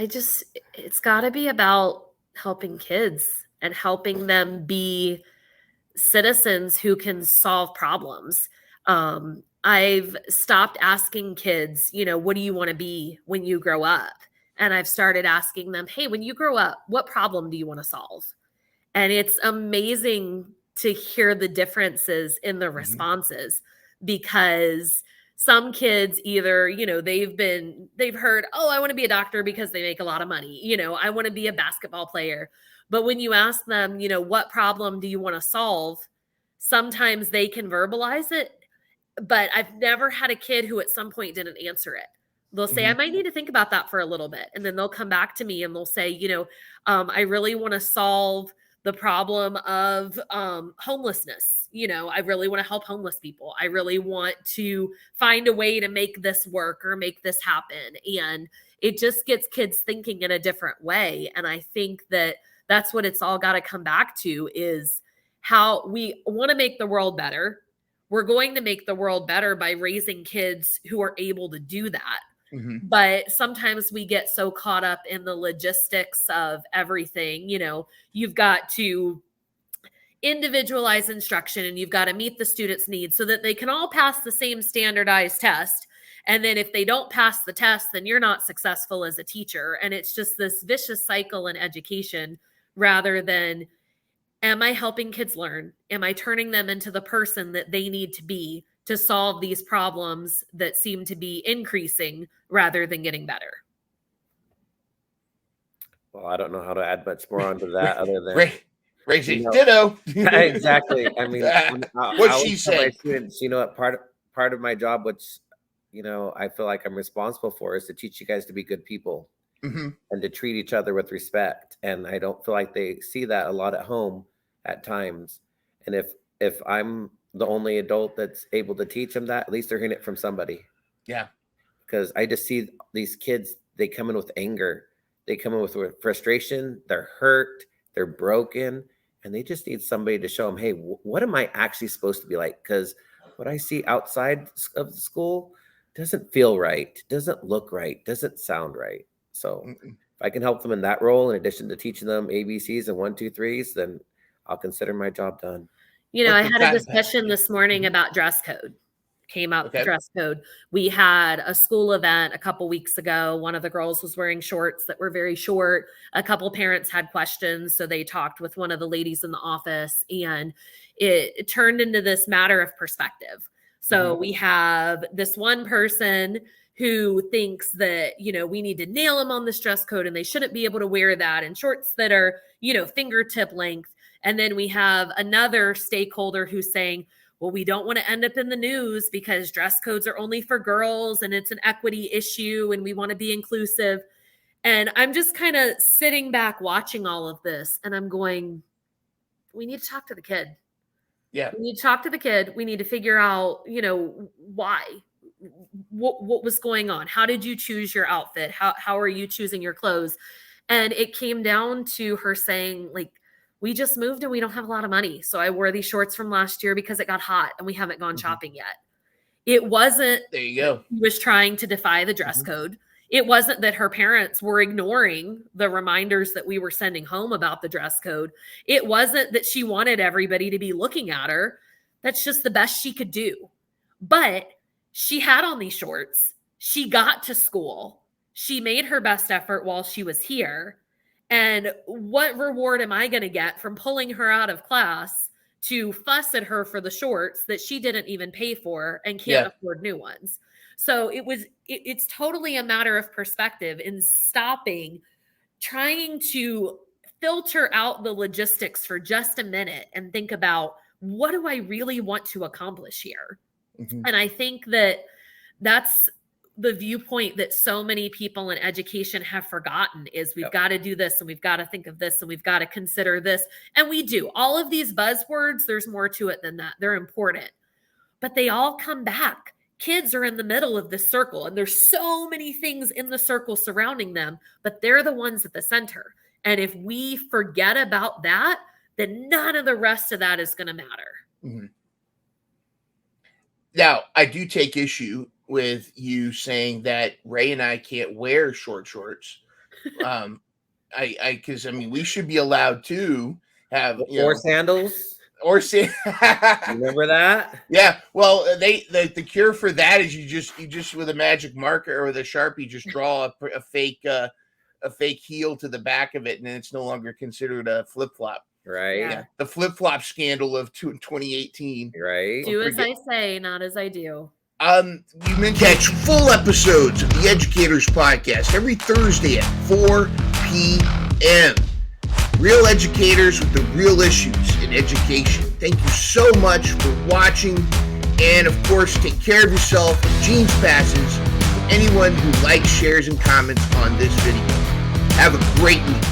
it's got to be about helping kids and helping them be citizens who can solve problems. I've stopped asking kids, what do you want to be when you grow up? And I've started asking them, hey, when you grow up, what problem do you want to solve? And it's amazing to hear the differences in the responses, because some kids either, they've heard, oh, I want to be a doctor because they make a lot of money. I want to be a basketball player. But when you ask them, what problem do you want to solve? Sometimes they can verbalize it, but I've never had a kid who at some point didn't answer it. They'll say, I might need to think about that for a little bit. And then they'll come back to me and they'll say, I really want to solve the problem of homelessness. I really want to help homeless people. I really want to find a way to make this work or make this happen. And it just gets kids thinking in a different way. And I think that that's what it's all got to come back to, is how we want to make the world better. We're going to make the world better by raising kids who are able to do that. But sometimes we get so caught up in the logistics of everything. You've got to individualize instruction and you've got to meet the students' needs so that they can all pass the same standardized test. And then if they don't pass the test, then you're not successful as a teacher. And it's just this vicious cycle in education, rather than, am I helping kids learn? Am I turning them into the person that they need to be to solve these problems that seem to be increasing rather than getting better? Well, I don't know how to add much more onto that other than ditto. Exactly. I mean, what she said. My students, what part of my job, which I feel like I'm responsible for, is to teach you guys to be good people and to treat each other with respect. And I don't feel like they see that a lot at home at times. And if I'm the only adult that's able to teach them that, at least they're hearing it from somebody. Yeah. Because I just see these kids, they come in with anger. They come in with frustration. They're hurt. They're broken. And they just need somebody to show them, hey, what am I actually supposed to be like? Because what I see outside of the school doesn't feel right, doesn't look right, doesn't sound right. So if I can help them in that role, in addition to teaching them ABCs and 1, 2, 3s, then I'll consider my job done. I had a discussion this morning about dress code. Came up with dress code. We had a school event a couple weeks ago. One of the girls was wearing shorts that were very short. A couple parents had questions, so they talked with one of the ladies in the office, and it turned into this matter of perspective. So we have this one person who thinks that, we need to nail them on this dress code and they shouldn't be able to wear that, and shorts that are, fingertip length. And then we have another stakeholder who's saying, well, we don't want to end up in the news because dress codes are only for girls and it's an equity issue and we want to be inclusive. And I'm just kind of sitting back watching all of this and I'm going, we need to talk to the kid. Yeah. We need to talk to the kid. We need to figure out, why, what was going on? How did you choose your outfit? How are you choosing your clothes? And it came down to her saying, like, we just moved and we don't have a lot of money. So I wore these shorts from last year because it got hot and we haven't gone shopping yet. It wasn't, there you go, she was trying to defy the dress code. It wasn't that her parents were ignoring the reminders that we were sending home about the dress code. It wasn't that she wanted everybody to be looking at her. That's just the best she could do. But she had on these shorts. She got to school. She made her best effort while she was here. And what reward am I going to get from pulling her out of class to fuss at her for the shorts that she didn't even pay for and can't afford new ones? So it's totally a matter of perspective in stopping, trying to filter out the logistics for just a minute and think about, what do I really want to accomplish here? And I think that that's the viewpoint that so many people in education have forgotten, is we've got to do this and we've got to think of this and we've got to consider this. And we do. All of these buzzwords, there's more to it than that. They're important, but they all come back. Kids are in the middle of this circle and there's so many things in the circle surrounding them, but they're the ones at the center. And if we forget about that, then none of the rest of that is going to matter. Now, I do take issue with you saying that Ray and I can't wear short shorts Because we should be allowed to have horse handles. Or say, remember that? Yeah. Well, the cure for that is you just with a magic marker or with a Sharpie just draw a fake heel to the back of it, and then it's no longer considered a flip flop. Right. Yeah. The flip flop scandal of 2018. Right. Do as I say, not as I do. You mentioned catch full episodes of the Educators podcast every Thursday at 4 p.m. Real educators with the real issues in education. Thank you so much for watching. And of course, take care of yourself. Jeans passes to anyone who likes, shares, and comments on this video. Have a great week.